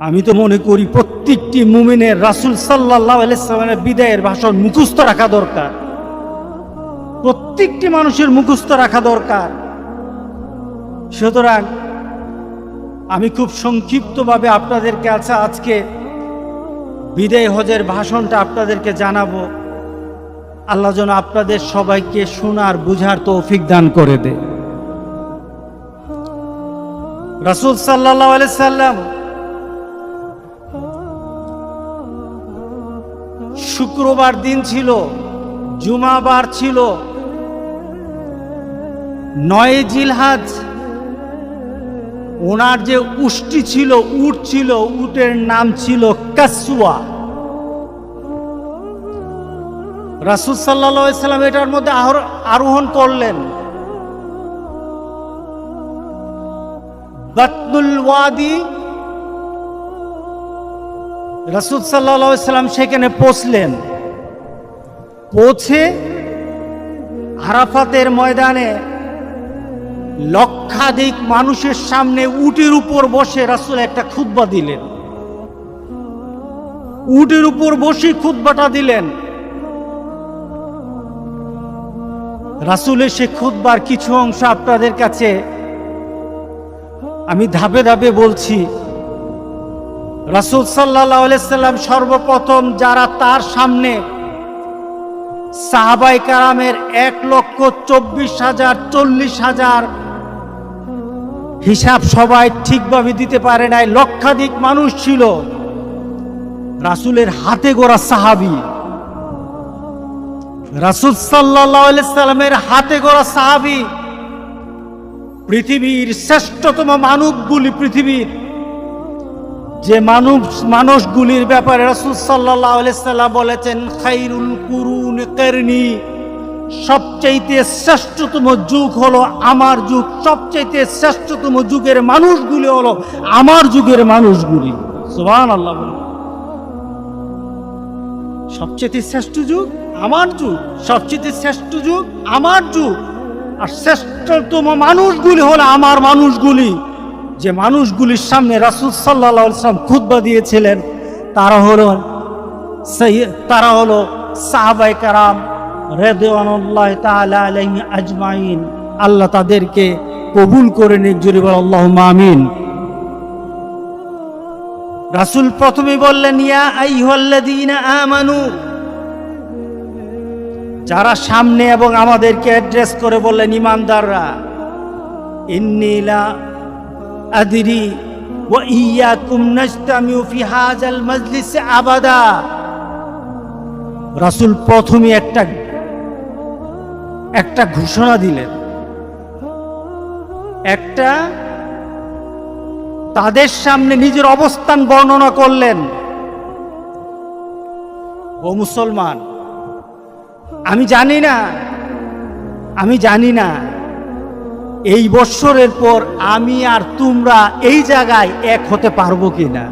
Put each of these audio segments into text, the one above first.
আমি তো মনে করি প্রত্যেকটি মুমিনের রাসূল সাল্লাল্লাহু আলাইহি ওয়াসাল্লামের বিদায়ের ভাষণ মুখস্থ রাখা দরকার। প্রত্যেকটি মানুষের মুখস্থ রাখা দরকার। সুতরাং আমি খুব সংক্ষিপ্তভাবে আপনাদের কাছে আজকে বিদায় হজের ভাষণটা আপনাদেরকে জানাবো। আল্লাহ যেন আপনাদের সবাইকে শোনার বুঝার তৌফিক দান করে দেয়। রাসূল সাল্লাল্লাহু আলাইহি সাল্লাম শুক্রবার দিন ছিল, জুমাবার ছিল, ৯ জিলহজ। ওনার যে উষ্টটি ছিল, উট ছিল, উটের নাম ছিল কাসওয়া। রাসূল সাল্লাল্লাহু আলাইহি সাল্লাম এটার মধ্যে আরোহণ করলেন। বাতনুল ওয়াদি, রাসূল সাল্লাল্লাহু আলাইহি সাল্লাম সেখানে পৌঁছে আরাফাতের ময়দানে লক্ষাধিক মানুষের সামনে উটের উপর বসে রাসূল একটা খুতবা দিলেন। উটের উপর বসে খুতবাটা দিলেন। রাসূলের সে খুতবার কিছু অংশ আপনাদের কাছে আমি ধাপে ধাপে বলছি। রাসূল সাল্লাল্লাহু আলাইহি সাল্লাম সর্বপ্রথম যারা তার সামনে সাহাবায়ে কেরামের ১,২৪,০০০, ৪০,০০০ হিসাব সবাই ঠিকভাবে দিতে পারে নাই, লক্ষাধিক মানুষ ছিল। রাসূলের হাতে গড়া সাহাবী, রাসূল সাল্লাল্লাহু আলাইহি সাল্লামের হাতে গড়া সাহাবী, পৃথিবীর শ্রেষ্ঠতম মানবগুলি, পৃথিবীর যে মানুষগুলির ব্যাপারে রাসূল সাল্লাল্লাহু আলাইহি সাল্লাম বলেছেন, খায়রুল কুরুন কারনি, সবচাইতে শ্রেষ্ঠতম যুগ হলো আমার যুগ, সবচাইতে শ্রেষ্ঠতম যুগের মানুষগুলি হলো আমার যুগের মানুষগুলি। সুবহানাল্লাহ। সবচাইতে শ্রেষ্ঠ যুগ আমার যুগ, সবচাইতে শ্রেষ্ঠ যুগ আমার যুগ, আর শ্রেষ্ঠতম মানুষগুলি হলো আমার মানুষগুলি। যে মানুষগুলির সামনে রাসূল সাল্লাল্লাহু আলাইহি সাল্লাম খুতবা দিয়েছিলেন তারা হলো সাহাবায়ে কেরাম রাদিয়াল্লাহু তাআলা আলাইহিম আজমাইন। আল্লাহ তাদেরকে কবুল করে নিক, জোরে বল আল্লাহুম্মা আমিন। রাসূল প্রথমে বললেন, ইয়া আইয়ুহাল্লাযীনা আমানু, যারা সামনে এবং আমাদেরকে অ্যাড্রেস করে বললেন ঈমানদাররা, ইন্নী লা আদরি ওয়া ইয়্যাকুম নাজতামিউ ফি হাযাল মাজলিস আবাদা। রাসূল প্রথমে একটা ঘোষণা দিলেন, একটা তাদের সামনে নিজের অবস্থান বর্ণনা করলেন। ও মুসলমান, আমি জানি না এই বৎসরের পর আমি আর তোমরা এই জায়গায় এক হতে পারবো কিনা।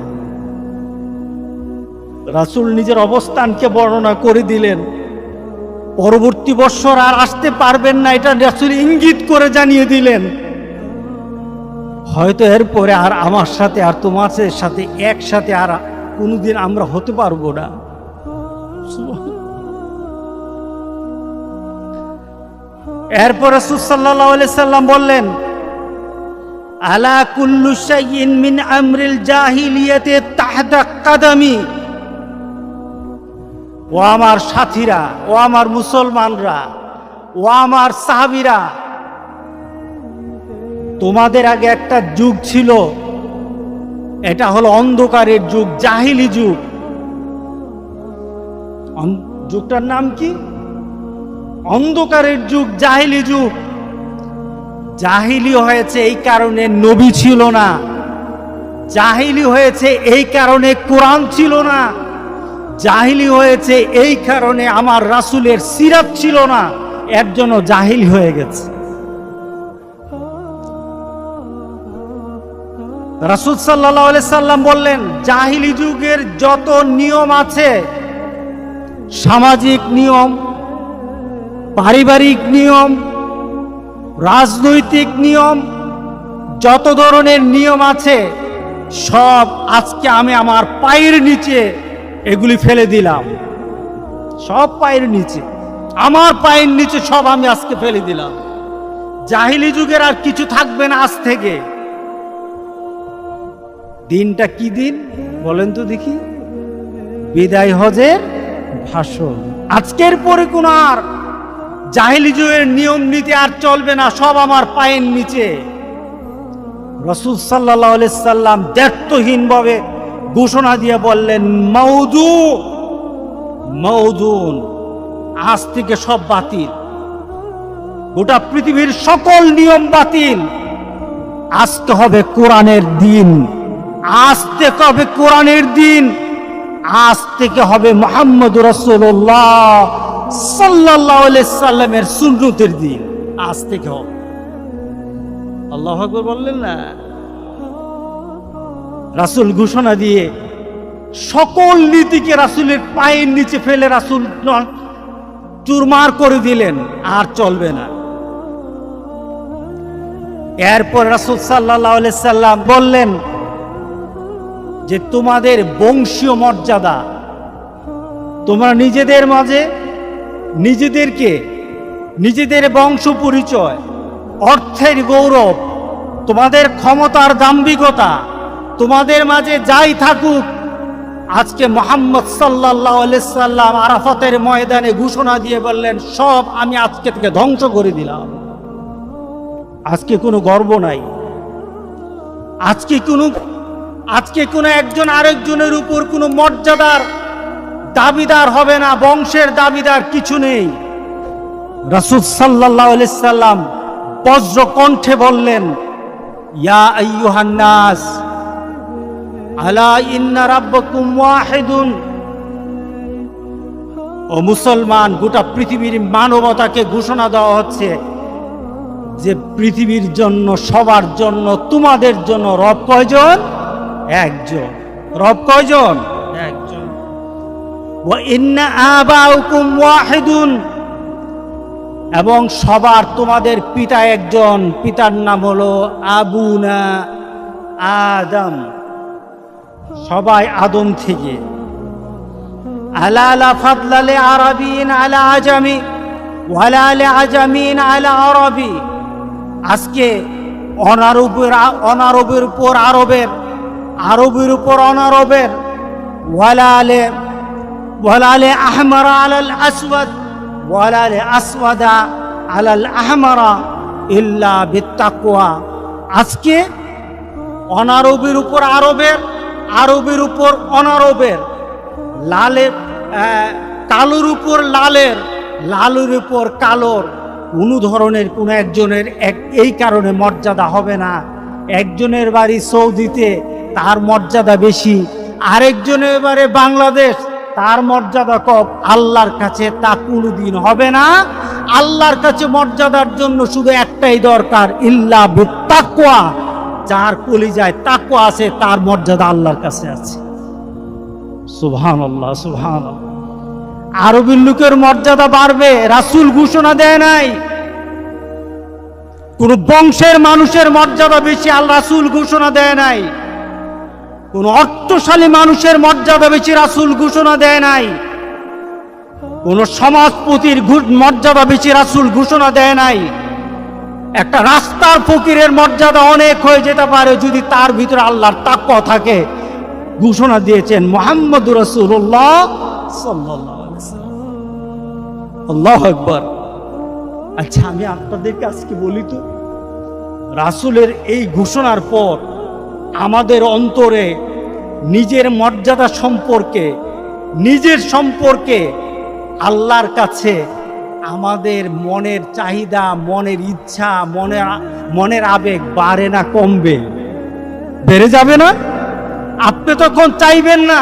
রাসূল নিজের অবস্থানকে বর্ণনা করে দিলেন। পরবর্তী বৎসর আর আসতে পারবেন না, এটা রাসূল ইঙ্গিত করে জানিয়ে দিলেন। হয়তো এরপরে আর আমার সাথে আর তোমাদের সাথে একসাথে আর কোনোদিন আমরা হতে পারবো না। এরপর রাসূল সাল্লাল্লাহু আলাইহি সাল্লাম বললেন, আলা কুল্লু শাইইন মিন আমরিল জাহিলিয়াতি তাহতা কাদামি। ও আমার সাথীরা, ও আমার মুসলমানরা, ও আমার সাহাবীরা, তোমাদের আগে একটা যুগ ছিল, এটা হলো অন্ধকারের যুগ, জাহিলি যুগ। যুগটার নাম কি? অন্ধকারের যুগ, জাহিলি যুগ। জাহিলি হয়েছে এই কারণে নবী ছিল না, জাহিলি হয়েছে এই কারণে কোরআন ছিল না, জাহিলি হয়েছে এই কারণে আমার রাসূলের সিরাত ছিল না, এর জন্য জাহিলি হয়ে গেছে। রাসূল সাল্লাল্লাহু আলাইহি সাল্লাম বললেন, জাহিলি যুগের যত নিয়ম আছে, সামাজিক নিয়ম, পারিবারিক নিয়ম, রাজনৈতিক নিয়ম, যত ধরনের নিয়ম আছে সব আজকে আমি আমার পায়ের নিচে এগুলি ফেলে দিলাম। সব পায়ের নিচে, আমার পায়ের নিচে সব আমি আজকে ফেলে দিলাম। জাহিলি যুগের আর কিছু থাকবে না আজ থেকে। দিনটা কি দিন বলেন তো দেখি? বিদায় হজের ভাষণ। আজকের পরে কোন আর জাহিলি যুগের নিয়ম নীতি আর চলবে না, সব আমার পায়ের নিচে। রাসূল সাল্লাল্লাহু আলাইহি সাল্লাম দায়িত্বহীন ভাবে ঘোষণা দিয়ে বললেন, মাউদুন, আজ থেকে সব বাতিল। গোটা পৃথিবীর সকল নিয়ম বাতিল। আজকে হবে কোরআনের দিন, আজ থেকে হবে কোরআনের দিন, আজ থেকে হবে মুহাম্মদুর রাসূলুল্লাহ সাল্লাল্লাহু আলাইহি সাল্লামের সুন্নতের দিন। আজ থেকে হবে। আল্লাহু আকবার বললেন না? রাসূল ঘোষণা দিয়ে সকল নীতিকে রাসূলের পায়ের নিচে ফেলে রাসূল চুরমার করে দিলেন, আর চলবে না। এরপর রাসূল সাল্লাল্লাহু আলাইহি সাল্লাম বললেন যে তোমাদের বংশীয় মর্যাদা, তোমরা নিজেদের মাঝে নিজেদের বংশ পরিচয়, অর্থের গৌরব, তোমাদের ক্ষমতার দাম্ভিকতা, তোমাদের মাঝে যাই থাকুক, আজকে মুহাম্মদ সাল্লাল্লাহু আলাইহি সাল্লাম আরাফাতের ময়দানে ঘোষণা দিয়ে বললেন, সব আমি আজকে থেকে ধ্বংস করে দিলাম। আজকে কোনো গর্ব নাই, আজকে কোনো একজন আরেকজনের উপর কোনো মর্যাদার দাবিদার হবে না, বংশের দাবিদার কিছু নেই। রাসূল সাল্লাল্লাহু আলাইহি সাল্লাম বজ্র কণ্ঠে বললেন, ইয়া আইয়ুহান নাস আলা ইন্না রাব্বাকুম ওয়াহিদুন। ও মুসলমান, গোটা পৃথিবীর মানবতাকে ঘোষণা দেওয়া হচ্ছে যে পৃথিবীর জন্য, সবার জন্য, তোমাদের জন্য রব কয়জন? একজন। রব কয়জন? একজন। ওয়া ইন্না আবাউকুম ওয়াহিদুন, এবং সবার তোমাদের পিতা একজন, পিতার নাম হলো আবুনা আদম, সবাই আদম থেকে। আলা ফাদলালে আরাবিন আলা আজামি ওয়ালা আলা আজামিন আলা আরবি। আজকে অনারবের উপর আরবের, আরবের উপর অনারবের, ওয়ালা আলে আহমারা আলাল আসওয়াদ ওয়ালা আলে আসওয়াদা আলাল আহমারা ইল্লা বিত্তাকওয়া। আজকে অনারবের উপর আরবের, আরবের উপর অনারবের, লালের কালোর উপর লালের, লালের উপর কালোর, কোনো ধরনের কোনো একজনের এই কারণে মর্যাদা হবে না। একজনের বাড়ি সৌদিতে, তার মর্যাদা বেশি, আরেকজনের বাড়ি বাংলাদেশ, তার মর্যাদা কম। আল্লাহর কাছে তা কোনোদিন হবে না। আল্লাহর কাছে মর্যাদার জন্য শুধু একটাই দরকার, ইল্লা বিত্তাকওয়া। যার কলিজায় তাকওয়া আছে, তার মর্যাদা আল্লাহর কাছে আছে। সুবহানাল্লাহ, সুবহানাল্লাহ। আরবের লোকের মর্যাদা বাড়বে, রাসূল ঘোষণা দেয় নাই। কোন বংশের মানুষের মর্যাদা বেশি, আল্লাহ রাসূল ঘোষণা দেয় নাই। কোন অর্থশালী মানুষের মর্যাদা বেশি, রাসূল ঘোষণা দেয় নাই। কোন সমাজপতির মর্যাদা বেশি, রাসূল ঘোষণা দেয় নাই। একটা রাস্তার ফকিরের মর্যাদা অনেক হয়ে যেতে পারে যদি তার ভিতরে আল্লাহর তাকওয়া থাকে। ঘোষণা দিয়েছেন মুহাম্মদুর রাসূলুল্লাহ সাল্লাল্লাহু আলাইহি ওয়াসাল্লাম। আল্লাহু আকবার। আচ্ছা, আমি আপনাদেরকে আজকে বলি তো, রাসূলের এই ঘোষণার পর আমাদের অন্তরে নিজের মর্যাদা সম্পর্কে, নিজের সম্পর্কে আল্লাহর কাছে আমাদের মনের চাহিদা, মনের ইচ্ছা, মনের আবেগ বাড়ে না কমবে? বেড়ে যাবে না? আপনি তখন চাইবেন না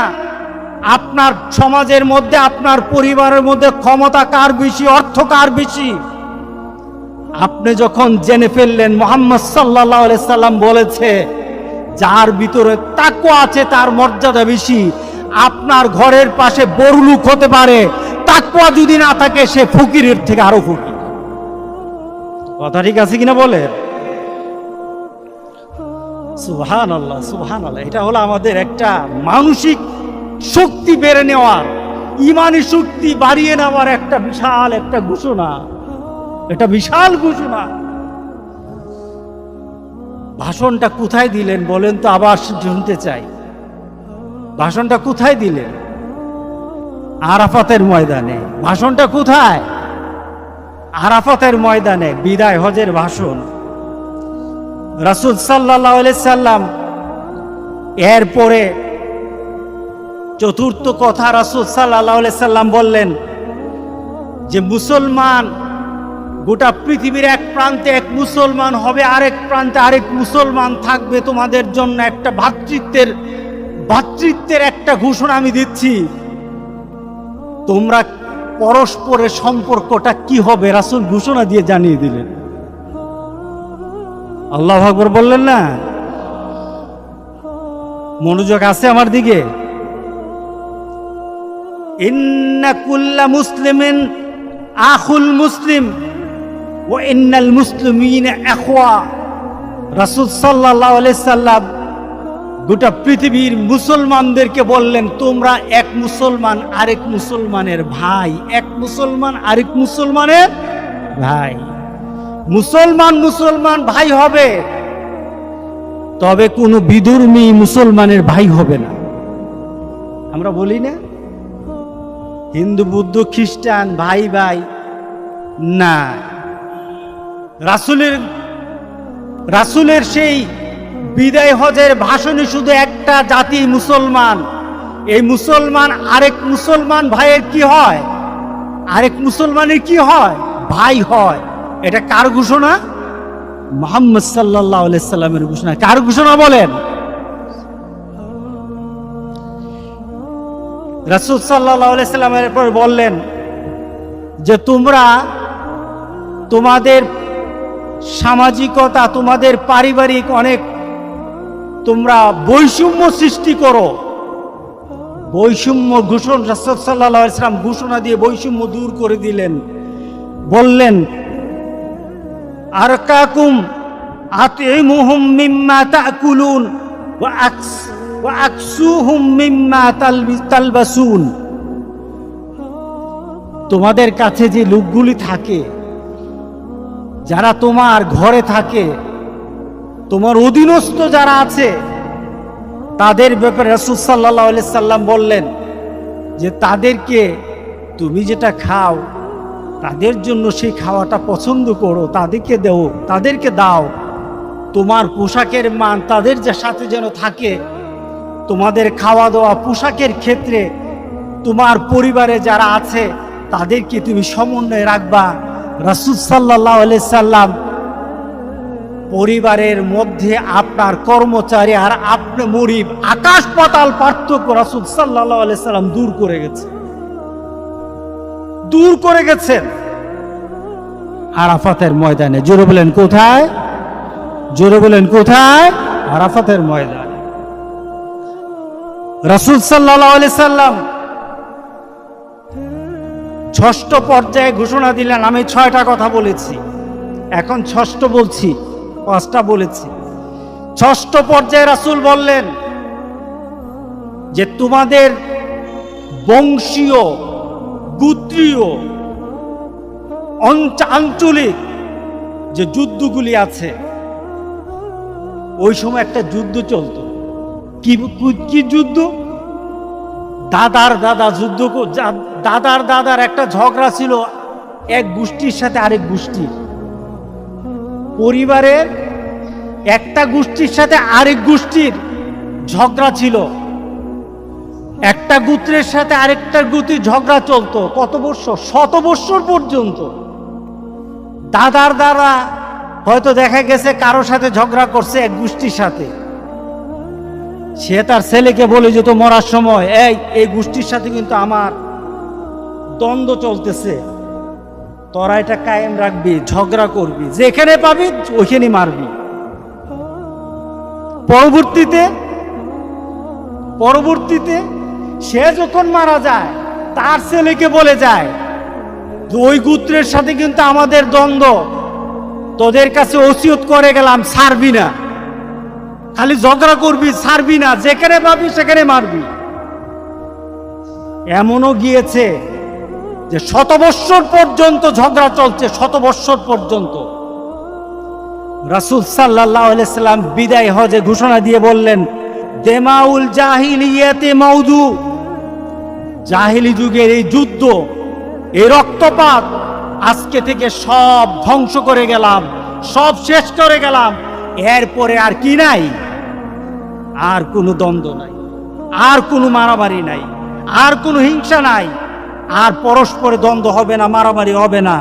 আপনার সমাজের মধ্যে, আপনার পরিবারের মধ্যে ক্ষমতা কার বেশি, অর্থ কার বেশি। আপনি যখন জেনে ফেললেন মুহাম্মদ সাল্লাল্লাহু আলাইহি সাল্লাম বলেছে যার ভিতরে তাকওয়া আছে তার মর্যাদা বেশি। আপনার ঘরের পাশে বড় লোক হতে পারে, তাকওয়া যদি না থাকে সে ফকিরের থেকে আরো ফকির। কথা ঠিক আছে কিনা বলে? সুবহানাল্লাহ, সুবহানাল্লাহ। এটা হলো আমাদের একটা মানসিক শক্তি বেড়ে নেওয়ার, ইমানি শক্তি বাড়িয়ে নেওয়ার একটা বিশাল একটা ঘোষণা, এটা বিশাল ঘোষণা। ভাষণটা কোথায় দিলেন বলেন তো, আবার শুনতে চাই। ভাষণটা কোথায় দিলেন? আরাফাতের ময়দানে। ভাষণটা কোথায়? আরাফাতের ময়দানে, বিদায় হজের ভাষণ। রাসূল সাল্লাল্লাহু আলাইহি সাল্লাম এরপরে চতুর্থ কথা রাসূল সাল্লাল্লাহু আলাইহি সাল্লাম বললেন যে মুসলমান গোটা পৃথিবীর এক প্রান্তে এক মুসলমান হবে, আরেক প্রান্তে আরেক মুসলমান থাকবে। তোমাদের জন্য একটা ভ্রাতৃত্বের একটা ঘোষণা আমি দিচ্ছি। তোমরা পরস্পরের সম্পর্কটা কি হবে রাসূল ঘোষণা দিয়ে জানিয়ে দিলেন। আল্লাহু আকবার বললেন না? মনোযোগ আছে আমার দিকে? ইন্না কুল্লা মুসলিমিন আখুল মুসলিম ওয়া ইন্নাল মুসলিমিনা ইখওয়া। রাসূল সাল্লাল্লাহু আলাইহি সাল্লাম গোটা পৃথিবীর মুসলমানদেরকে বললেন, তোমরা এক মুসলমান আরেক মুসলমানের ভাই, এক মুসলমান আরেক মুসলমানের ভাই। মুসলমান ভাই হবে, তবে কোনো বিধর্মী মুসলমানের ভাই হবে না। আমরা বলি না হিন্দু বৌদ্ধ খ্রিস্টান ভাই ভাই, না। রাসূলের সেই বিদায় হজের ভাষণে শুধু একটা জাতি মুসলমান। এই মুসলমান আরেক মুসলমান ভাইয়ের কি হয়? আরেক মুসলমানের কি হয়? ভাই হয়। এটা কার ঘোষণা? মুহাম্মদ সাল্লাল্লাহু আলাইহি সাল্লামের ঘোষণা। কার ঘোষণা বলেন? রাসূল সাল্লাল্লাহু আলাইহি সাল্লামের পর বললেন যে তোমরা তোমাদের সামাজিকতা, তোমাদের পারিবারিক অনেক তোমরা বৈষম্য সৃষ্টি করো। বৈষম্য ঘোষণা রাসূল সাল্লাল্লাহু আলাইহি সাল্লাম ঘোষণা দিয়ে বৈষম্য দূর করে দিলেন। বললেন আরকাকুম আতিমুহুম মিম্মা তাকুলুন ওয়া আকসুহুম মিম্মা তালবাসুন। তোমাদের কাছে যে লোকগুলি থাকে, যারা তোমার ঘরে থাকে, তোমার অধীনস্থ যারা আছে, তাদের ব্যাপারে রাসূল সাল্লাল্লাহু আলাইহি সাল্লাম বললেন যে তাদেরকে তুমি যেটা খাও তাদের জন্য সেই খাওয়াটা পছন্দ করো, তাদেরকে দাও। তোমার পোশাকের মান তাদের সাথে যেন থাকে। তোমাদের খাওয়া দাওয়া পোশাকের ক্ষেত্রে তোমার পরিবারে যারা আছে তাদেরকে তুমি সমন্বয় রাখবা। রাসূল সাল্লাল্লাহু আলাইহি সাল্লাম পরিবারের মধ্যে আপনার কর্মচারী আর আপনি মুরিব, আকাশ পাতাল পার্থক্য রাসূল সাল্লাল্লাহু আলাইহি সাল্লাম দূর করে গেছেন আরাফাতের ময়দানে। জোরে বলেন কোথায়? জোরে বলেন কোথায়? আরাফাতের ময়দানে। রাসূল সাল্লাল্লাহু আলাইহি সাল্লাম ষষ্ঠ পর্যায়ে ঘোষণা দিলেন। আমি 6টা কথা বলেছি, এখন ষষ্ঠ বলছি, 5টা বলেছি। ষষ্ঠ পর্যায়ে রাসূল বললেন যে তোমাদের বংশীয়, গোত্রীয়, আঞ্চলিক যে যুদ্ধগুলি আছে, ওই সময় একটা যুদ্ধ চলতো। কি যুদ্ধ? দাদার দাদার একটা ঝগড়া ছিল এক গোষ্ঠীর সাথে আরেক গোষ্ঠীর। পরিবারের একটা গোষ্ঠীর সাথে আরেক গোষ্ঠীর ঝগড়া ছিল। একটা গোত্রের সাথে আরেকটা গোত্রীর ঝগড়া চলতো। কত বৎসর? 100 বৎসর পর্যন্ত। দাদার দ্বারা হয়তো দেখা গেছে কারোর সাথে ঝগড়া করছে এক গোষ্ঠীর সাথে, সে তার ছেলেকে বলে যেত মরার সময়, এই গোষ্ঠীর সাথে কিন্তু আমার দ্বন্দ্ব চলতেছে, তোরা এটা কায়েম রাখবি, ঝগড়া করবি, যেখানে পাবি ওইখানে মারবি। পরবর্তীতে সে যখন মারা যায় তার ছেলেকে বলে যায় যে ওই গোত্রের সাথে কিন্তু আমাদের দ্বন্দ্ব, তোদের কাছে ওসিয়ত করে গেলাম ছাড়বি না, খালি ঝগড়া করবি, ছাড়বি না, যেখানে পাবি সেখানে মারবি। এমনও গিয়েছে যে 100 বৎসর পর্যন্ত ঝগড়া চলছে, 100 বৎসর পর্যন্ত। রাসূল সাল্লাল্লাহু আলাইহি সাল্লাম বিদায় হজে ঘোষণা দিয়ে বললেন, দেমাউল জাহিলিয়াতে মাউদু, জাহিলি যুগের এই যুদ্ধ, এই রক্তপাত আজকে থেকে সব ধ্বংস করে গেলাম, সব শেষ করে গেলাম। এরপরে আর কি নাই? আর কোনো দ্বন্দ্ব নাই, আর কোনো মারামারি নাই, আর কোনো হিংসা নাই, আর পরস্পরে দ্বন্দ্ব হবে না, মারামারি হবে না।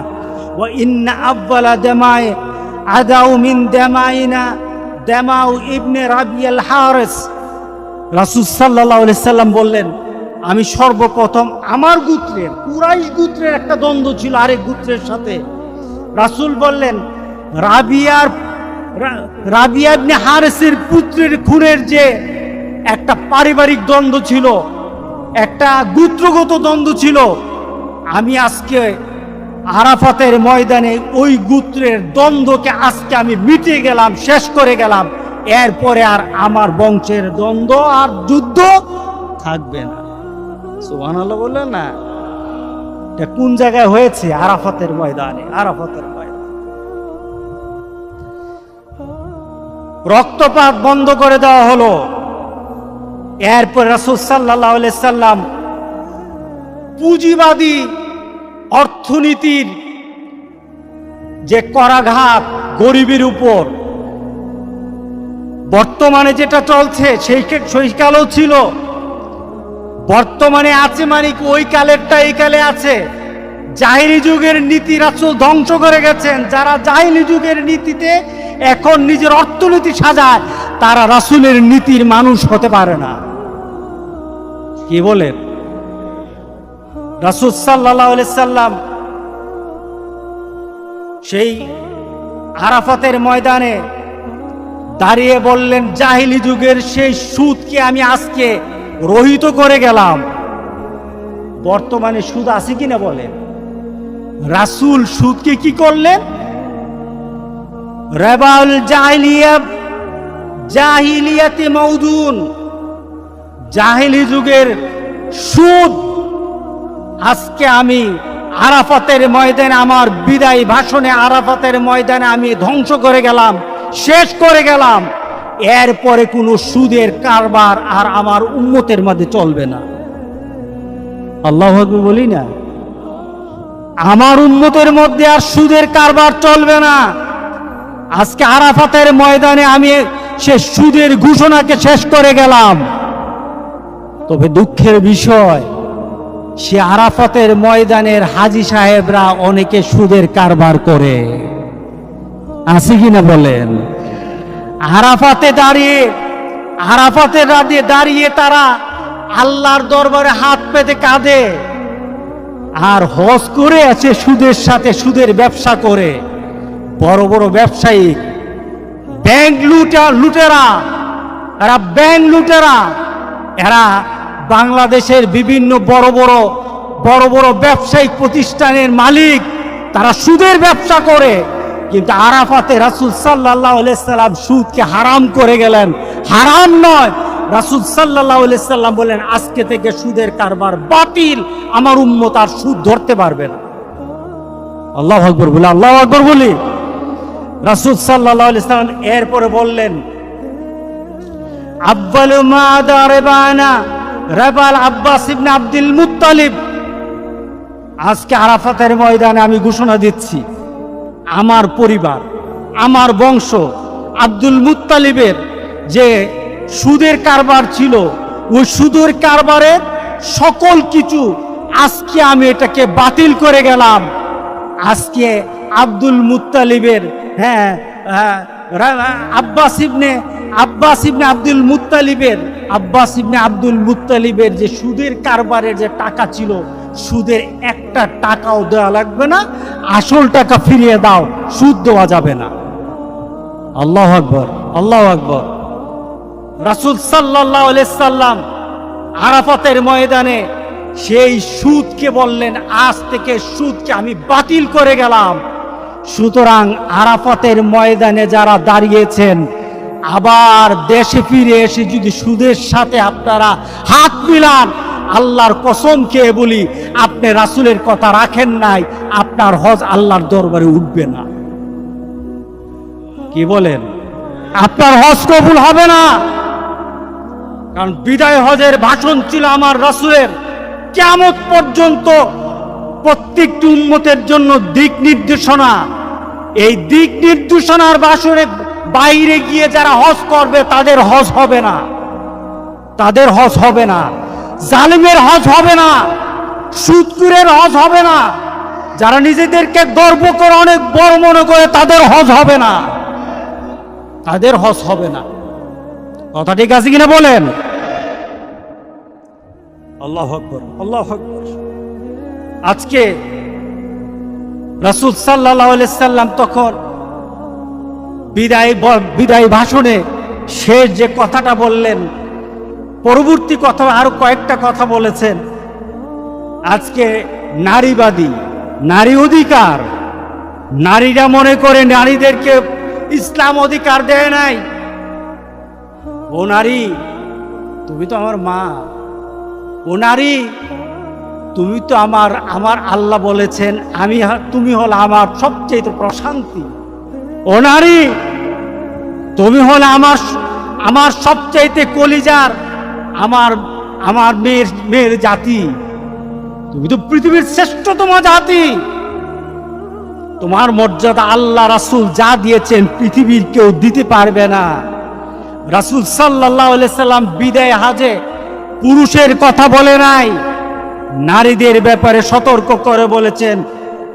ওয়া ইন্না আব্বালা দামাই আদাউ মিন দামাইনা দামাউ ইবনে রাবিয়াল হারিস। রাসূল সাল্লাল্লাহু আলাইহি সাল্লাম বললেন, আমি সর্বপ্রথম আমার গোত্রের, কুরাইশ গোত্রের একটা দ্বন্দ্ব ছিল আরেক গোত্রের সাথে। রাসূল বললেন, রাবিয়া ইবনে হারিসের পুত্রের খুনের যে একটা পারিবারিক দ্বন্দ্ব ছিল, একটা গোত্রগত দ্বন্দ্ব ছিল, আমি আজকে আরাফাতের ময়দানে ওই গোত্রের দ্বন্দ্বকে আজকে আমি মিটে গেলাম, শেষ করে গেলাম। এরপরে আর আমার বংশের দ্বন্দ্ব আর যুদ্ধ থাকবে না। সুবহানাল্লাহ বললেন না? এটা কোন জায়গায় হয়েছে? আরাফাতের ময়দানে। আরাফাতের ময়দানে রক্তপাত বন্ধ করে দেওয়া হলো। এরপর রাসূল সাল্লাল্লাহু আলাইহি সাল্লাম পুঁজিবাদী অর্থনীতির যে করাঘাত গরিবের উপর, বর্তমানে যেটা চলছে সেই কালেও ছিল, বর্তমানে আছে, মানে ওই কালেরটা এই কালে আছে। জাহিলি যুগের নীতি রাসূল ধ্বংস করে গেছেন। যারা জাহিলি যুগের নীতিতে এখন নিজের অর্থনীতি সাজায়, তারা রাসূলের নীতির মানুষ হতে পারে না। কি বলেন? রাসূল সাল্লাল্লাহু আলাইহি সাল্লাম সেই আরাফাতের ময়দানে দাঁড়িয়ে বললেন, জাহিলি যুগের সেই সুদকে আমি আজকে রহিত করে গেলাম। বর্তমানে সুদ আছে কিনা বলেন? রাসূল সুদকে কি করলেন? রাবাউল জাহিলিয়াতে মাউদুন, জাহিলি যুগের সুদ আজকে আমি আরাফাতের ময়দানে, আমার বিদায় ভাষণে আরাফাতের ময়দানে আমি ধ্বংস করে গেলাম, শেষ করে গেলাম। এরপরে কোনো সুদের কারবার আর আমার উম্মতের মধ্যে চলবে না। আল্লাহু আকবার বলি না? আমার উম্মতের মধ্যে আর সুদের কারবার চলবে না। আজকে আরাফাতের ময়দানে আমি সে সুদের ঘোষণাকে শেষ করে গেলাম। তবে দুঃখের বিষয়, সে আরাফাতের ময়দানের হাজী সাহেবরা অনেকে সুদের কারবার করে। আছে কিনা বলেন? আরাফাতে দাঁড়িয়ে তারা আল্লাহর দরবারে হাত পেতে কাঁদে, আর হজ করে আছে সুদের সাথে, সুদের ব্যবসা করে। বড় বড় ব্যবসায়ী, ব্যাংক লুটেরা, এরা বাংলাদেশের বিভিন্ন বড় বড় ব্যবসায়িক প্রতিষ্ঠানের মালিক, তারা সুদের ব্যবসা করে। কিন্তু আরাফাতে রাসূল সাল্লাল্লাহু আলাইহি সাল্লাম সুদকে হারাম করে গেলেন। হারাম নয়, রাসূল সাল্লাল্লাহু আলাইহি সাল্লাম বলেন, আজকে থেকে সুদের কারবার বাতিল, আমার উম্মত আর সুদ ধরতে পারবে না। আল্লাহু আকবার বলি, আল্লাহু আকবার বলি। রাসূল সাল্লাল্লাহু আলাইহি সাল্লাম এরপরে বললেন, আব্বালু মা দারবানা রাবাল আব্বাস ইবনে আব্দুল মুত্তালিব। আজকে আরাফাতের ময়দানে আমি ঘোষণা দিচ্ছি, আমার পরিবার, আমার বংশ, আব্দুল মুত্তালিবের যে সুদের কারবার ছিল, ওই সুদের কারবারের সকল কিছু আজকে আমি এটাকে বাতিল করে গেলাম। আজকে আব্দুল মুত্তালিবের আব্বাস ইবনে আব্দুল মুত্তালিবের যে সুদের কারবারের যে টাকা ছিল, সুদের একটা টাকাও দেওয়া লাগবে না, আসল টাকা ফিরিয়ে দাও, সুদ দেওয়া যাবে না। আল্লাহু আকবার, আল্লাহু আকবার। রাসূল সাল্লাল্লাহু আলাইহি সাল্লাম আরাফাতের ময়দানে সেই সুদকে বললেন, আজ থেকে সুদকে আমি বাতিল করে গেলাম। সুতরাং আরাফাতের ময়দানে যারা দাঁড়িয়েছেন, আবার দেশে ফিরে এসে যদি সুদের সাথে আপনারা হাত মিলান, আল্লাহর কসম খেয়ে বলি, আপনি রাসূলের কথা রাখেন নাই, আপনার হজ আল্লাহর দরবারে উঠবে না। কি বলেন? আপনার হজ কবুল হবে না। কারণ বিদায় হজের ভাষণ ছিল আমার রাসূলের, কিয়ামত পর্যন্ত প্রত্যেকটি উম্মতের জন্য দিক নির্দেশনা। এই দিক নির্দেশনার ভাষণে বাইরে গিয়ে যারা হজ করবে তাদের হজ হবে না, তাদের হজ হবে না। জালিমের হজ হবে না, সুদখোরের হজ হবে না, যারা নিজেদেরকে গর্ব করে অনেক বড় মনে করে তাদের হজ হবে না, তাদের হজ হবে না। কথা ঠিক আছে কিনা বলেন? আল্লাহু আকবার, আল্লাহু আকবার। আজকে রাসূল সাল্লাল্লাহু আলাইহি সাল্লাম তখন বিদায় ভাষণে শেষ যে কথাটা বললেন, পরবর্তী কথা আরো কয়েকটা কথা বলেছেন। আজকে নারীবাদী, নারী অধিকার, নারীরা মনে করে নারীদেরকে ইসলাম অধিকার দেয় নাই। ও নারী, তুমি তো আমার মা। ও নারী, তুমি তো আমার আল্লাহ বলেছেন তুমি হলো আমার সবচেয়ে প্রশান্তি। ও নারী, তুমি হলে আমার সবচাইতে কলিজার, আমার মেয়ের জাতি। তুমি তো পৃথিবীর শ্রেষ্ঠতম জাতি। তোমার মর্যাদা আল্লাহ রাসূল যা দিয়েছেন পৃথিবীর কেউ দিতে পারবে না। রাসূল সাল্লাল্লাহু আলাইহি সাল্লাম বিদায় হজে পুরুষের কথা বলে নাই, নারীদের ব্যাপারে সতর্ক করে বলেছেন,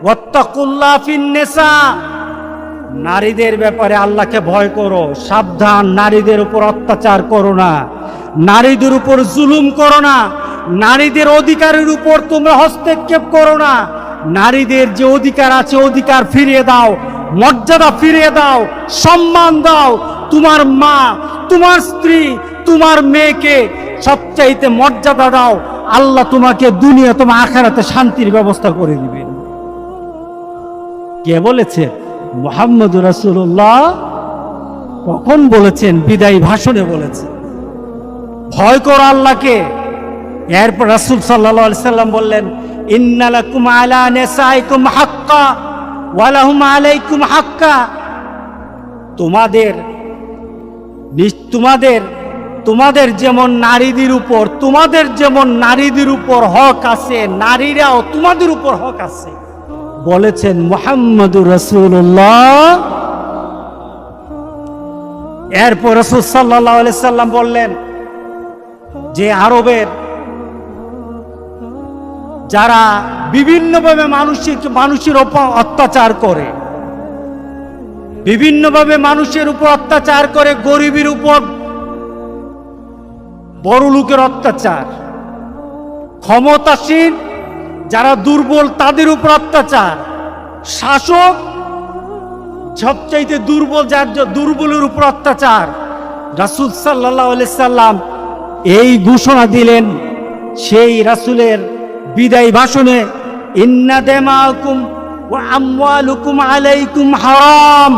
ওয়াত্তাকুল্লাহ ফিন নিসা, নারীদের ব্যাপারে আল্লাহকে ভয় করো, সাবধান, নারীদের উপর অত্যাচার করো না, নারীদের উপর জুলুম করো না, নারীদের অধিকারের উপর তোমরা হস্তক্ষেপ করো না, নারীদের যে অধিকার আছে অধিকার ফিরিয়ে দাও, মর্যাদা ফিরিয়ে দাও, সম্মান দাও। তোমার মা, তোমার স্ত্রী, তোমার মেয়েকে সবচাইতে মর্যাদা দাও, আল্লাহ তোমাকে দুনিয়া তোমার আখিরাতে শান্তির ব্যবস্থা করে দিবেন। কে বলেছে? মুহাম্মদুর রাসূলুল্লাহ। কখন বলেছেন? বিদায়ী ভাষণে বলেছেন। ভয় করো আল্লাহকে। এরপর রাসূল সাল্লাল্লাহু আলাইহি সাল্লাম বললেন, ইন্না লাকুম আলা নিসাইকুম হাক্কা ওয়া লাহুম আলাইকুম হাক্কা, তোমাদের যেমন নারীদের উপর হক আছে, নারীরাও তোমাদের উপর হক আছে, বলেছেন মুহাম্মদুর রাসূলুল্লাহ। এরপর রাসূল সাল্লাল্লাহু আলাইহি সাল্লাম বললেন যে আরবের যারা বিভিন্নভাবে মানুষের উপর অত্যাচার করে, বিভিন্নভাবে মানুষের উপর অত্যাচার করে, গরিবের উপর বড় লোকের অত্যাচার, ক্ষমতাসীন যারা দুর্বল তাদের উপর অত্যাচার, শাসক সবচাইতে দুর্বল যার দুর্বলের উপর অত্যাচার। রাসূল সাল্লাল্লাহু আলাইহি সাল্লাম এই ঘোষণা দিলেন সেই রাসূলের বিদায় ভাষণে, ইন্না দিমাকুম ওয়া আমওয়ালুকুম আলাইকুম হারাম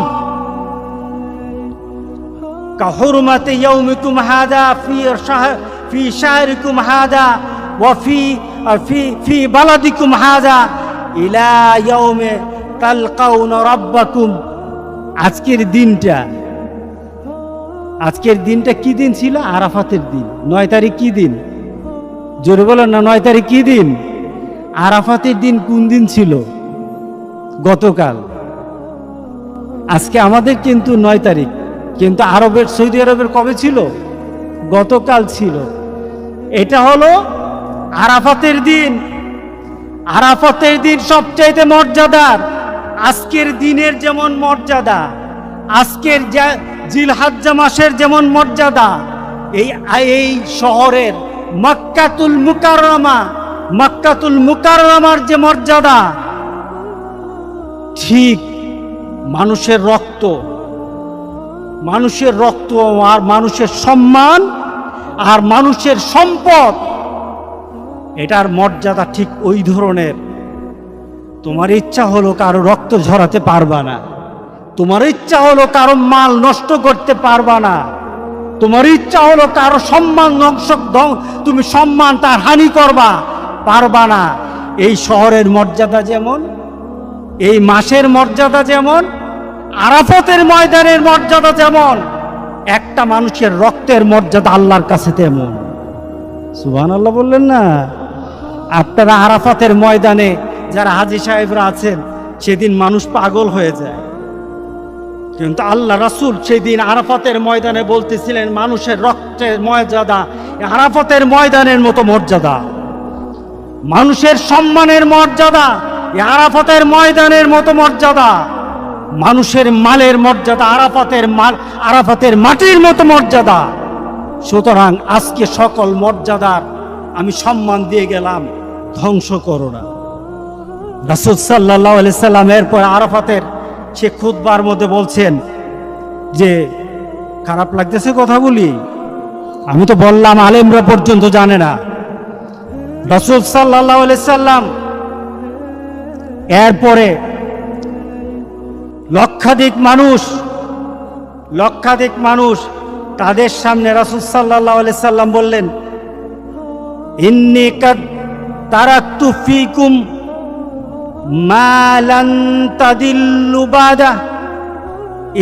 কাহুরমাতি ইয়াউমিকুম হাযা ফি শাহরিকুম হাযা ওয়া ফি বালাদিকুম হাযা ইলা ইয়াউমি তালকাউনা রাব্বাকুম। আজকের দিনটা কি দিন ছিল? আরাফাতের দিন। 9 তারিখ কি দিন? জোরে বলেন না, 9 তারিখ কি দিন? আরাফাতের দিন কোন দিন ছিল? গতকাল। আজকে আমাদের কিন্তু 9 তারিখ, কিন্তু সৌদি আরবের কবে ছিল? গতকাল ছিল। এটা হলো আরাফাতের দিন। আরাফাতের দিন সবচাইতে মর্যাদার। আজকের দিনের যেমন মর্যাদা, আজকের জিলহজ্জা মাসের যেমন মর্যাদা, এই শহরের মক্কাতুল মুকাররমার যে মর্যাদা, ঠিক মানুষের রক্ত আর মানুষের সম্মান আর মানুষের সম্পদ, এটার মর্যাদা ঠিক ওই ধরনের। তোমার ইচ্ছা হলো কারো রক্ত ঝরাতে পারবা না, তোমার ইচ্ছা হলো কারো মাল নষ্ট করতে পারবা না, তোমার ইচ্ছা হলো কারো সম্মান তুমি সম্মান তার হানি করবা পারবা না। এই শহরের মর্যাদা যেমন, এই মাসের মর্যাদা যেমন, আরাফাতের ময়দানের মর্যাদা যেমন, একটা মানুষের রক্তের মর্যাদা আল্লাহর কাছে তেমন। সুবহানাল্লাহ বললেন না? আপনারা আরাফাতের ময়দানে যারা হাজী সাহেবরা আছেন, সেদিন মানুষ পাগল হয়ে যায়, কিন্তু আল্লাহ রাসূল সেদিন আরাফাতের ময়দানে বলতেছিলেন মানুষের রক্তের মর্যাদা আরাফাতের ময়দানের মতো মর্যাদা, মানুষের সম্মানের মর্যাদা আরাফাতের ময়দানের মতো মর্যাদা, মানুষের মালের মর্যাদা আরাফাতের মাটির মতো মর্যাদা। সুতরাং আজকে সকল মর্যাদার আমি সম্মান দিয়ে গেলাম, ধ্বংস করো না। রাসূল সাল্লাল্লাহু আলাইহি সাল্লাম এরপর আরাফাতের সে খুতবার মধ্যে বলছেন যে, খারাপ লাগতেছে কথা বলি, আমি তো বললাম আলেমরা পর্যন্ত জানে না। রাসূল সাল্লাল্লাহু আলাইহি সাল্লাম এরপরে লক্ষাধিক মানুষ তাদের সামনে রাসূল সাল্লাল্লাহু আলাইহি সাল্লাম বললেন, ইন্নী কাদ তারাকতু ফীকুম মা লান তাদিল্লু বাদা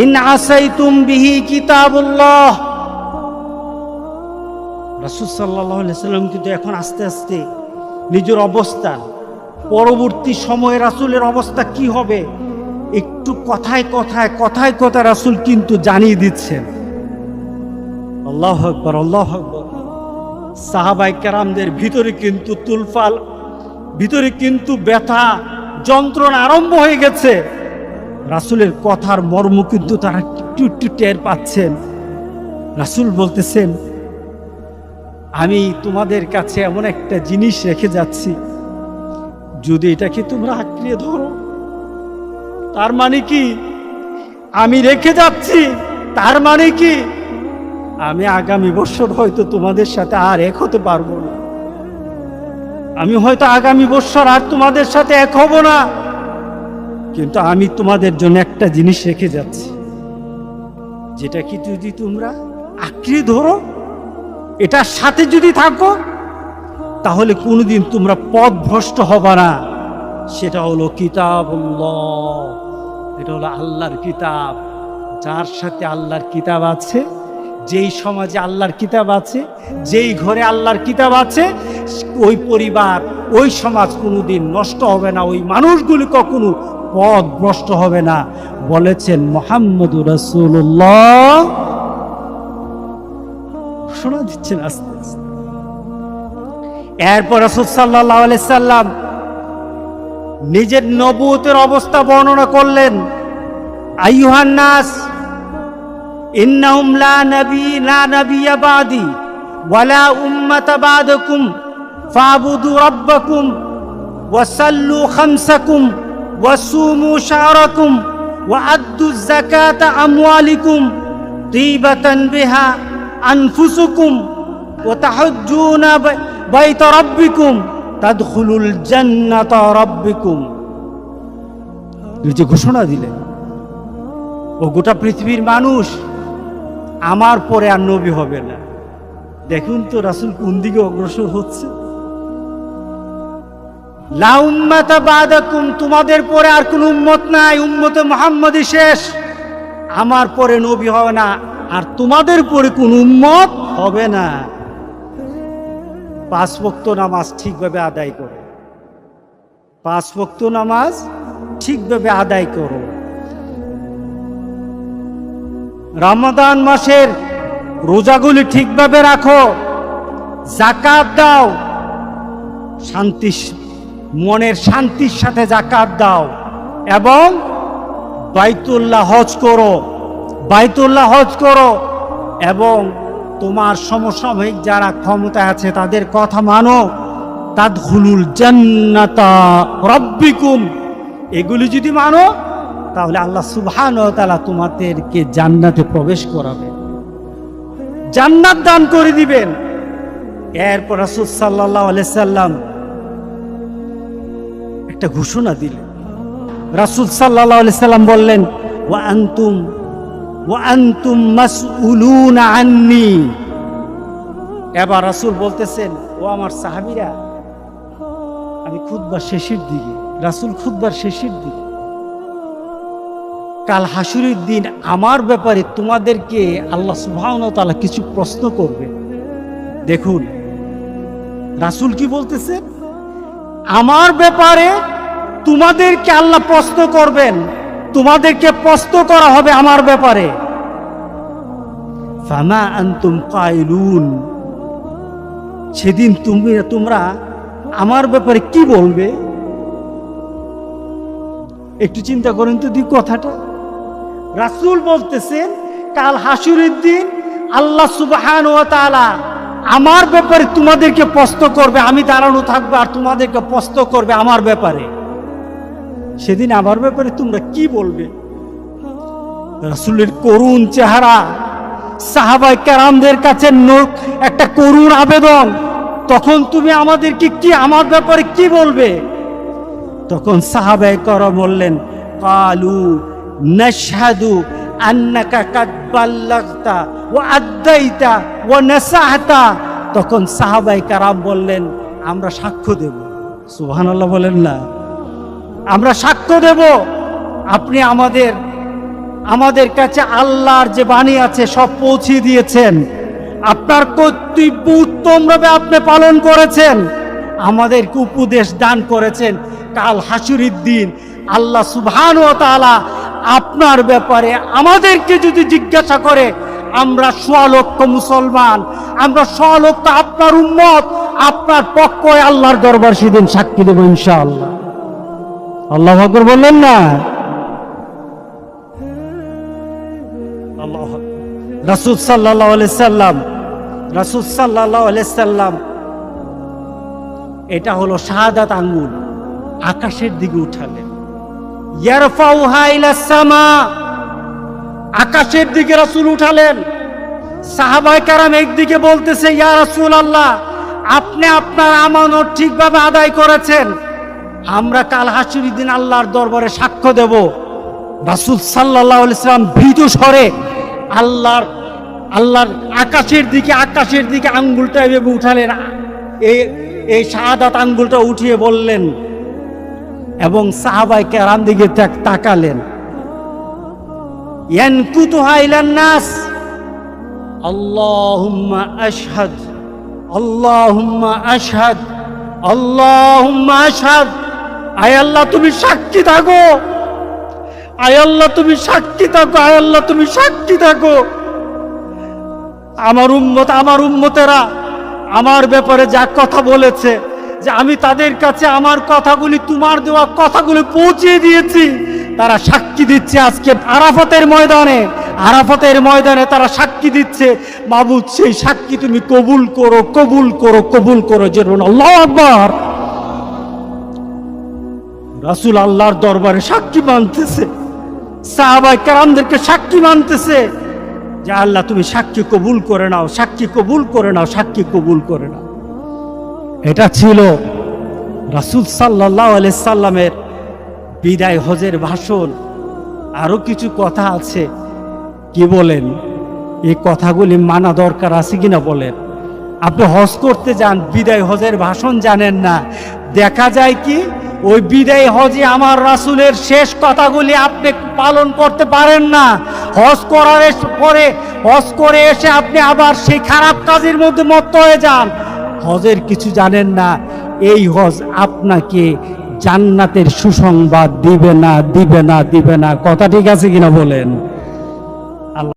ইন আসাইতুম বিহি কিতাবুল্লাহ। রাসূল সাল্লাল্লাহু আলাইহি সাল্লাম কিন্তু এখন আস্তে আস্তে নিজের অবস্থা, পরবর্তী সময়ে রাসূলের অবস্থা কি হবে একটু কথায় কথায় রাসূল কিন্তু জানিয়ে দিচ্ছেন। আল্লাহু আকবার, আল্লাহু আকবার। সাহাবায়ে কেরামদের ভিতরে কিন্তু তুলফাল, ভিতরে কিন্তু ব্যথা যন্ত্রণা আরম্ভ হয়ে গেছে। রাসূলের কথার মর্ম কিন্তু তারা একটু একটু টের পাচ্ছেন। রাসূল বলতেছেন, আমি তোমাদের কাছে এমন একটা জিনিস রেখে যাচ্ছি, যদি এটাকে তোমরা আঁকড়িয়ে ধরো, তার মানে কি আমি রেখে যাচ্ছি, তার মানে কি আমি আগামী বছর হয়তো তোমাদের সাথে আর এক হতে পারবো না, আমি হয়তো আগামী বছর আর তোমাদের সাথে এক হব না, কিন্তু আমি তোমাদের জন্য একটা জিনিস রেখে যাচ্ছি, যেটা কি যদি তোমরা আঁকড়ে ধরো, এটার সাথে যদি থাকো, তাহলে কোনোদিন তোমরা পথভ্রষ্ট হবে না। সেটা হলো কিতাবুল্লাহ, এটা হলো আল্লাহর কিতাব। যার সাথে আল্লাহর কিতাব আছে, যেই সমাজে আল্লাহর কিতাব আছে, যেই ঘরে আল্লাহর কিতাব আছে, ওই পরিবার, ওই সমাজ কোনোদিন নষ্ট হবে না, ওই মানুষগুলি কখনো পথভ্রষ্ট হবে না, বলেছেন মুহাম্মদুর রাসূলুল্লাহ। শোনা দিচ্ছেন আস্তে আস্তে। এরপর রাসূল সাল্লাল্লাহু আলাইহি সাল্লাম নিজের নবুয়তের অবস্থা বর্ণনা করলেন, আইয়ুহান নাস ইন্নাহুম লা নাবিয়্যা বাদি ওয়ালা উম্মাতা বাদাকুম ফাবুদু রাব্বাকুম ওয়াসাল্লু খামসাকুম ওয়াসুমু শাহরাকুম ওয়াআদ্দু যাকাতা আমওয়ালিকুম তিবাতান বিহা আনফুসুকুম ওয়াতাহজ্জুনা বাইতা রাব্বিকুম তাদখুলুল জান্নাতা রাব্বিকুম। যে ঘোষণা দিলেন, ও গোটা পৃথিবীর মানুষ, আমার পরে আর নবী হবে না। দেখুন তো রাসূল কোন দিকে অগ্রসর হচ্ছে। লা উম্মাতা বাদাকুম, তোমাদের পরে আর কোন উম্মত নাই, উম্মতে মুহাম্মাদই শেষ, আমার পরে নবী হবে না, আর তোমাদের পরে কোন উম্মত হবে না। 5 ওয়াক্ত নামাজ ঠিকভাবে আদায় করো, 5 ওয়াক্ত নামাজ ঠিকভাবে আদায় করো। রমাদান মাসের রোজাগুলি ঠিকভাবে রাখো, যাকাত দাও, মনের শান্তির সাথে যাকাত দাও, এবং বাইতুল্লাহ হজ করো, এবং তোমার সমসাময়িক যারা ক্ষমতা আছে তাদের কথা মানো। তাদখুলুল জান্নাতা রাব্বিকুম, এগুলি যদি মানো তাহলে আল্লাহ সুবহানাহু ওয়া তাআলা তোমাদেরকে জান্নাতে প্রবেশ করাবে, জান্নাত দান করে দিবেন। এরপর রাসূল সাল্লাল্লাহু আলাইহি সাল্লাম একটা ঘোষণা দিলেন। রাসূল সাল্লাল্লাহু আলাইহি সাল্লাম বললেন, ওয়া আনতুম মাসউলুনা আন্নী। এবার রাসূল বলতেছেন, ও আমার সাহাবীরা, আমি খুতবার শেষের দিকে, রাসূল খুতবার শেষের দিকে, কাল হাসুরের দিন আমার ব্যাপারে তোমাদেরকে আল্লাহ সুবহানাহু ওয়া তাআলা কিছু প্রশ্ন করবে। দেখুন রাসূল কি বলতেছেন, আমার ব্যাপারে তোমাদেরকে আল্লাহ প্রশ্ন করবেন, তোমাদেরকে প্রশ্ন করা হবে আমার ব্যাপারে। ফামা আনতুম কাইলুন, সেদিন তোমরা আমার ব্যাপারে কি বলবে? একটু চিন্তা করেন তো দুই কথাটা। রাসূল বলতেছেন কাল হাসুরের দিন আল্লাহ সুবহানাহু ওয়া তাআলা আমার ব্যাপারে তোমাদেরকে প্রশ্ন করবে, আমি দাঁড়ানো থাকবো আর তোমাদেরকে প্রশ্ন করবে আমার ব্যাপারে। সেদিন আমার ব্যাপারে তোমরা কি বলবে? রাসূলের করুণ চেহারা, সাহাবায়ে কেরামদের কাছে একটা করুণ আবেদন, তখন তুমি আমাদেরকে কি, আমার ব্যাপারে কি বলবে? তখন সাহাবায়ে কেরাম বললেন, কালু নাশহাদু আন্নাকা কাদ বাল্লাগতা ওয়া আদ্দাইতা ওয়া নাসাহতা। তখন সাহাবায়ে কেরাম বললেন, আমরা সাক্ষ্য দেব। সুবহানাল্লাহ বলেন না? আমরা সাক্ষ্য দেব আপনি আমাদের কাছে আল্লাহর যে বাণী আছে সব পৌঁছে দিয়েছেন, আপনার কর্তব্য উত্তমভাবে আপনি পালন করেছেন, আমাদেরকে উপদেশ দান করেছেন। কাল হাসুরের দিন আল্লাহ সুবহানাহু ওয়া তাআলা আপনার ব্যাপারে আমাদেরকে যদি জিজ্ঞাসা করে, আমরা 100 লক্ষ মুসলমান, আমরা 100 লক্ষ আপনার উম্মত, আপনার পক্ষে আল্লাহর দরবার সেদিন সাক্ষী দেব ইনশাআল্লাহ। আল্লাহু আকবার বললেন না? আল্লাহু আকবার। রাসূল সাল্লাল্লাহু আলাইহি সাল্লাম এটা হলো শাহাদাত আঙ্গুল, আকাশের দিকে উঠালেন। ইয়ারফাউহা ইলাস সামা, আকাশের দিকে রাসূল উঠালেন। সাহাবায়ে কেরাম একদিকে বলতেছে, ইয়া রাসূলুল্লাহ, আপনি আপনার আমানত ঠিকভাবে আদায় করেছেন, আমরা কাল হাসুরের দিন আল্লাহর দরবারে সাক্ষ্য দেব। রাসূল সাল্লাল্লাহু আলাইহি সাল্লাম ভীতু স্বরে আল্লাহর আকাশের দিকে আঙ্গুলটা এভাবে উঠালেন, এই শাহাদাত আঙ্গুলটা উঠিয়ে বললেন, এবং সাহাবায়ে কেরাম দিকে তাকালেন। ইয়ানকুতুহা ইলান নাস, আল্লাহুম্মা আশহাদ, আল্লাহুম্মা আশহাদ, আল্লাহুম্মা আশহাদ। আয় আল্লাহ তুমি সাক্ষী থাকো, আয় আল্লাহ তুমি সাক্ষী থাকো, আয় আল্লাহ তুমি সাক্ষী থাকো। আমার উম্মতেরা আমার ব্যাপারে যা কথা বলেছে, যে আমি তাদের কাছে আমার কথাগুলি, তোমার দেওয়া কথাগুলি পৌঁছে দিয়েছি, তারা সাক্ষী দিচ্ছে আজকে আরাফাতের ময়দানে তারা সাক্ষী দিচ্ছে। মাবুদ, সেই সাক্ষী তুমি কবুল করো, কবুল করো, কবুল করো। যেরকম আল্লাহু আকবার। রাসূল আল্লাহর দরবারে সাক্ষী মানতেছে, সাহাবায়ে কেরামদেরকে সাক্ষী মানতেছে যে আল্লাহ তুমি সাক্ষী কবুল করে নাও, সাক্ষী কবুল করে নাও, সাক্ষী কবুল করে নাও। এটা ছিল রাসূল সাল্লাল্লাহু আলাইহি সাল্লামের বিদায় হজের ভাষণ। আরো কিছু কথা আছে, কি বলেন? এই কথাগুলি মানা দরকার আছে কিনা বলেন? আপনি হজ করতে যান, বিদায় হজের ভাষণ জানেন না, দেখা যায় কি ওই বিদায় হজে আমার রাসূলের শেষ কথাগুলি আপনি পালন করতে পারেন না। হজ করার পরে, হজ করে এসে আপনি আবার সেই খারাপ কাজের মধ্যে মত্ত হয়ে যান, হজের কিছু জানেন না। এই হজ আপনাকে জান্নাতের সুসংবাদ দিবে না, দিবে না, দিবে না। কথা ঠিক আছে কিনা বলেন?